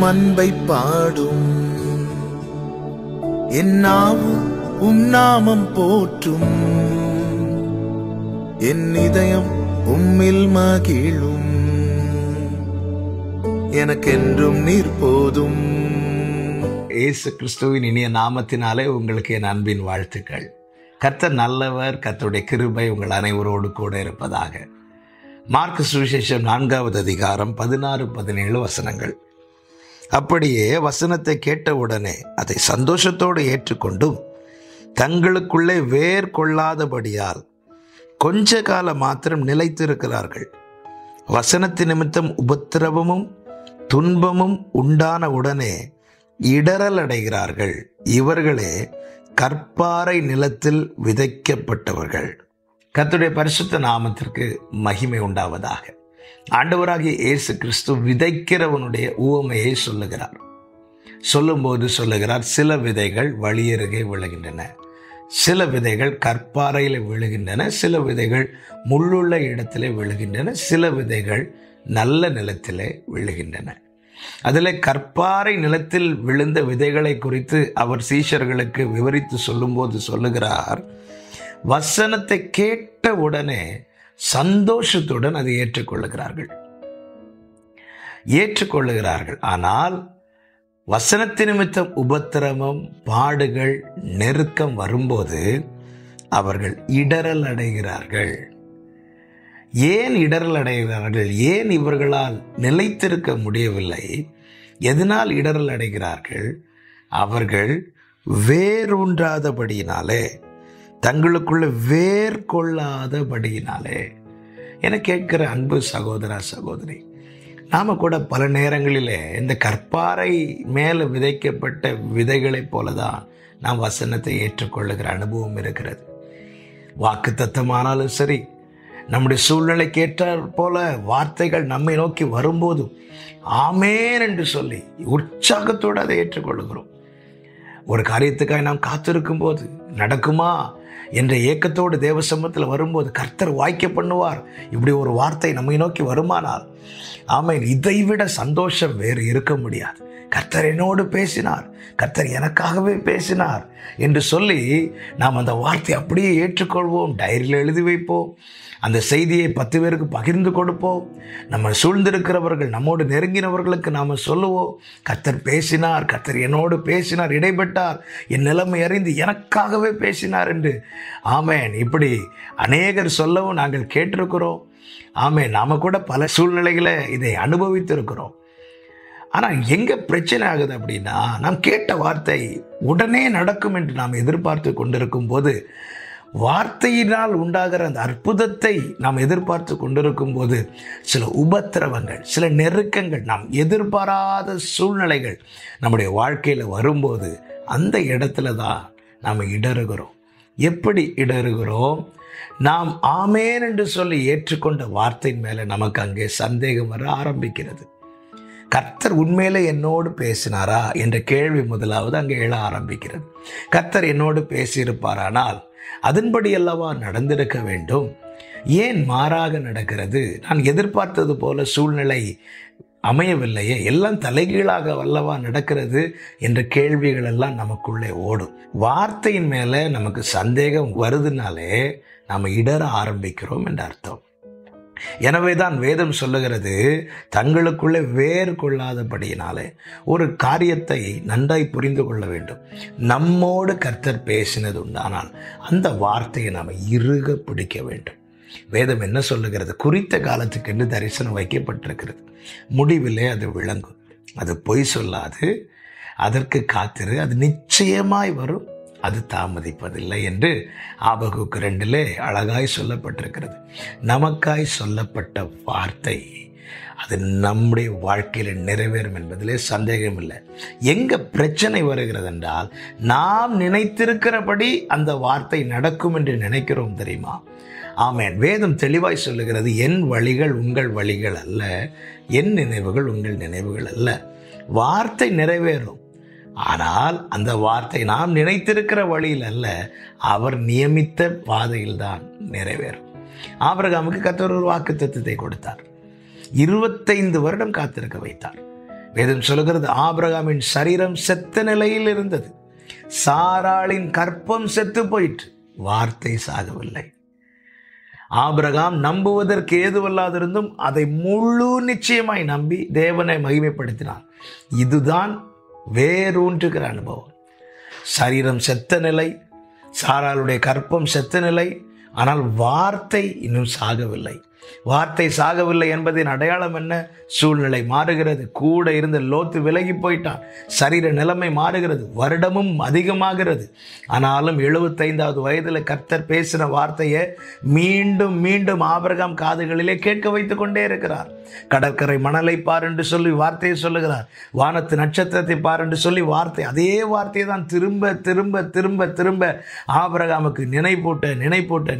அன்பை பாடும். என் நாவும் நாமம் போற்றும். என் இதயம் உம்மில் மகிழும். எனக்கென்றும் நீர் போதும். இயேசு கிறிஸ்துவின் இனிய நாமத்தினாலே உங்களுக்கு என் அன்பின் வாழ்த்துக்கள். கர்த்தர் நல்லவர். கர்த்தருடைய கிருபை உங்கள் அனைவரோடு கூட இருப்பதாக. மார்க்கு சுவிசேஷம் 4வது அதிகாரம் 16-17 வசனங்கள். அப்படியே வசனத்தை கேட்டவுடனே அதை சந்தோஷத்தோடு ஏற்றுக்கொண்டும் தங்களுக்குள்ளே வேர் கொள்ளாதபடியால் கொஞ்ச காலம் மாத்திரம் நிலைத்திருக்கிறார்கள். வசனத்தின் நிமித்தம் உபத்திரவமும் துன்பமும் உண்டான உடனே இடறல் அடைகிறார்கள். இவர்களே கற்பாறை நிலத்தில் விதைக்கப்பட்டவர்கள். கர்த்தருடைய பரிசுத்த நாமத்திற்கு மகிமை உண்டாவதாக. ஆண்டவராகிய இயேசு கிறிஸ்து விதைக்கிறவனுடைய உவமையை சொல்லுகிறார். சொல்லும்போது சொல்லுகிறார், சில விதைகள் வழியருகே விழுகின்றன, சில விதைகள் கற்பாறையில் விழுகின்றன, சில விதைகள் முள்ளுள்ள இடத்திலே விழுகின்றன, சில விதைகள் நல்ல நிலத்திலே விழுகின்றன. அதில் கற்பாறை நிலத்தில் விழுந்த விதைகளை குறித்து அவர் சீஷர்களுக்கு விவரித்து சொல்லும்போது சொல்லுகிறார், வசனத்தை கேட்ட உடனே சந்தோஷத்துடன் அதை ஏற்றுக்கொள்ளுகிறார்கள். ஆனால் வசனத்தின் நிமித்தம் உபத்திரவம், பாடுகள், நெருக்கம் வரும்போது அவர்கள் இடறல் அடைகிறார்கள். ஏன் இடறல் அடைகிறார்கள்? ஏன் இவர்களால் நிலைத்திருக்க முடியவில்லை? எதனால் இடறல் அடைகிறார்கள்? அவர்கள் வேரூன்றாதபடியினாலே, தங்களுக்குள்ள வேர் கொள்ளாதபடியினாலே. என கேட்கிற அன்பு சகோதரா சகோதரி, நாம கூட பல நேரங்களிலே இந்த கற்பாறை மேலே விதைக்கப்பட்ட விதைகளைப் போலதான் நாம் வசனத்தை ஏற்றுக்கொள்ளுகிற அனுபவம் இருக்கிறது. வாக்கு தத்தமானாலும் சரி, நம்முடைய சூழ்நிலைக்கு ஏற்றார் போல வார்த்தைகள் நம்மை நோக்கி வரும்போது ஆமேன் என்று சொல்லி உற்சாகத்தோடு அதை ஏற்றுக்கொள்ளுகிறோம். ஒரு காரியத்துக்காக நாம் காத்திருக்கும் போது நடக்குமா என்ற ஏக்கத்தோடு தேவ சமூகத்தில் வரும்போது கர்த்தர் வாய்க்க பண்ணுவார். இப்படி ஒரு வார்த்தை நம்மை நோக்கி வருமானால் ஆமேன், இதைவிட சந்தோஷம் வேறு இருக்க முடியாது. கர்த்தர் என்னோடு பேசினார், கர்த்தர் எனக்காகவே பேசினார் என்று சொல்லி நாம் அந்த வார்த்தையை அப்படியே ஏற்றுக்கொள்வோம். டைரியில் எழுதி வைப்போம். அந்த செய்தியை 10 பேருக்கு பகிர்ந்து கொடுப்போம். நம்ம சூழ்ந்திருக்கிறவர்கள், நம்மோடு நெருங்கினவர்களுக்கு நாம் சொல்லுவோம், கர்த்தர் பேசினார், கர்த்தர் என்னோடு பேசினார், இடைப்பட்டார், என் நிலைமை அறிந்து எனக்காகவே பேசினார் என்று. ஆமேன், இப்படி அநேகர் சொல்லவும் நாங்கள் கேட்டிருக்கிறோம். ஆமேன், நாம கூட பல சூழ்நிலைகளை இதை அனுபவித்திருக்கிறோம். ஆனால் எங்கே பிரச்சனை ஆகுது அப்படின்னா, நாம் கேட்ட வார்த்தை உடனே நடக்கும் என்று நாம் எதிர்பார்த்து கொண்டிருக்கும் போது, வார்த்தையினால் உண்டாகிற அந்த அற்புதத்தை நாம் எதிர்பார்த்து கொண்டிருக்கும் போது சில உபத்திரவங்கள், சில நெருக்கங்கள், நாம் எதிர்பாராத சூழ்நிலைகள் நம்முடைய வாழ்க்கையில் வரும்போது அந்த இடத்துல தான் நாம் இடறுகிறோம். எப்படி இடறுகிறோம்? நாம் ஆமேன் என்று சொல்லி ஏற்றுக்கொண்ட வார்த்தையின் மேலே நமக்கு அங்கே சந்தேகம் வர ஆரம்பிக்கிறது. கர்த்தர் உண்மையிலே என்னோடு பேசினாரா என்ற கேள்வி முதலாவது அங்கே எழ ஆரம்பிக்கிறது. கர்த்தர் என்னோடு பேசியிருப்பாரானால் அதன்படி அல்லவா நடந்திருக்க வேண்டும். ஏன் மாறாக நடக்கிறது? நான் எதிர்பார்த்தது போல சூழ்நிலை அமையவில்லையே, எல்லாம் தலைகீழாக அல்லவா நடக்கிறது என்ற கேள்விகள் எல்லாம் நமக்குள்ளே ஓடும். வார்த்தையின் மேலே நமக்கு சந்தேகம் வருதுனாலே நாம் இடற ஆரம்பிக்கிறோம் என்ற அர்த்தம். எனவேதான் வேதம் சொல்லுகிறது, தங்களுக்குள்ளே வேர் கொள்ளாதபடியினாலே. ஒரு காரியத்தை நன்றாய் புரிந்து கொள்ள வேண்டும். நம்மோடு கர்த்தர் பேசினது உண்டானால் அந்த வார்த்தையை நாம் இறுக பிடிக்க வேண்டும். வேதம் என்ன சொல்லுகிறது? குறித்த காலத்துக்கு என்று தரிசனம் வைக்கப்பட்டிருக்கிறது, முடிவிலே அது விளங்கும், அது பொய் சொல்லாது, அதற்கு காத்திரு, அது நிச்சயமாய் வரும், அது தாமதிப்பதில்லை என்று ஆபகுக்கு 2 அழகாய் சொல்லப்பட்டிருக்கிறது. நமக்காய் சொல்லப்பட்ட வார்த்தை அது நம்முடைய வாழ்க்கையில் நிறைவேறும் என்பதிலே சந்தேகம் இல்லை. எங்க பிரச்சனை வருகிறது என்றால், நாம் நினைத்திருக்கிறபடி அந்த வார்த்தை நடக்கும் என்று நினைக்கிறோம், தெரியுமா? ஆமேன். வேதம் தெளிவாய் சொல்லுகிறது, என் வழிகள் உங்கள் வழிகள் அல்ல, என் நினைவுகள் உங்கள் நினைவுகள் அல்ல. வார்த்தை நிறைவேறும், ஆனால் அந்த வார்த்தை நாம் நினைத்திருக்கிற வழியில் அல்ல, அவர் நியமித்த பாதையில் தான் நிறைவேறும். ஆபிரகாமுக்கு கர்த்தர் ஒரு வாக்குத்தத்தத்தை கொடுத்தார். 25 வருடம் காத்திருக்க வைத்தார். வேதம் சொல்கிறது ஆபிரகாமின் சரீரம் செத்த நிலையில் இருந்தது, சாராளின் கற்பம் செத்து போயிற்று, வார்த்தை சாகவில்லை. ஆபிரகாம் நம்புவதற்கு ஏதுவல்லாதிருந்தும் அதை முழு நிச்சயமாய் நம்பி தேவனை மகிமைப்படுத்தினார். இதுதான் வேரூன்றுகிற அனுபவம். சரீரம் செத்த நிலை, சாராளுடைய கற்பம் செத்த நிலை, ஆனால் வார்த்தை இன்னும் சாகவில்லை. வார்த்தை சாகவில்லை என்பதின் அடையாளம் என்ன? சூழ்நிலை மாறுகிறது. கூட இருந்த லோத்து விலகி போயிட்டான். சரீர நிலைமை மாறுகிறது. வருடமும் அதிகமாகிறது. ஆனாலும் 75வது வயதில் கர்த்தர் பேசின வார்த்தையை மீண்டும் மீண்டும் ஆபிரகாம் காதுகளிலே கேட்க வைத்துக் கொண்டே இருக்கிறார். கடற்கரை மணலை பார் என்று சொல்லி வார்த்தையை சொல்லுகிறார். வானத்து நட்சத்திரத்தை பார் என்று சொல்லி அதே வார்த்தையை தான் திரும்ப திரும்ப திரும்ப திரும்ப ஆபிரகாமுக்கு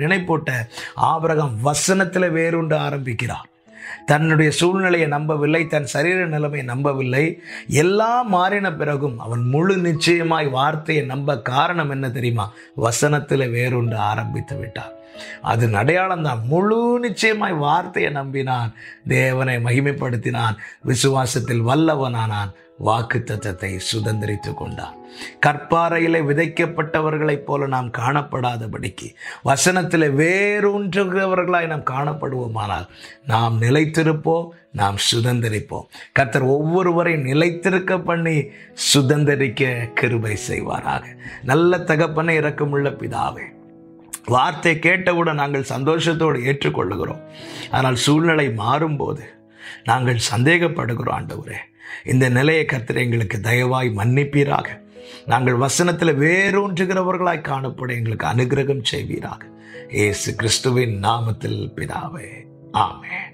நினைப்பூட்ட ஆபிரகாம் வசனத்தில் வேரூன்ற ஆரம்பிக்கிறார். தன்னுடைய சூழ்நிலையை நம்பவில்லை, தன் சரீர நிலைமையை நம்பவில்லை. எல்லாம் மாறின பிறகும் அவன் முழு நிச்சயமாய் வார்த்தையை நம்ப காரணம் என்ன தெரியுமா? வசனத்தில் வேரூன்ற ஆரம்பித்து விட்டார். அது அடையாளம் தான். முழு நிச்சயமாய் வார்த்தையை நம்பினான், தேவனை மகிமைப்படுத்தினான், விசுவாசத்தில் வல்லவனானான், வாக்குத்தத்தத்தை சுதந்திரித்துக் கொண்டான். கற்பாறையிலே விதைக்கப்பட்டவர்களைப் போல நாம் காணப்படாதபடிக்கு வசனத்திலே வேரூன்றுகிறவர்களாய் நாம் காணப்படுவோமானால் நாம் நிலைத்திருப்போம், நாம் சுதந்திரிப்போம். கர்த்தர் ஒவ்வொருவரையும் நிலைத்திருக்க பண்ணி சுதந்திரிக்க கிருபை செய்வாராக. நல்ல தகப்பனை, இரக்கமுள்ள பிதாவே, வார்த்தை கேட்டவுடன் நாங்கள் சந்தோஷத்தோடு ஏற்றுக்கொள்ளுகிறோம். ஆனால் சூழ்நிலை மாறும்போது நாங்கள் சந்தேகப்படுகிறோம். ஆண்டவரே, இந்த நிலையை கர்த்தர் எங்களுக்கு தயவாய் மன்னிப்பீராக. நாங்கள் வசனத்தில் வேரூன்றுகிறவர்களாய் காணப்பட எங்களுக்கு அனுக்கிரகம் செய்வீராக. இயேசு கிறிஸ்துவின் நாமத்தில் பிதாவே, ஆமென்.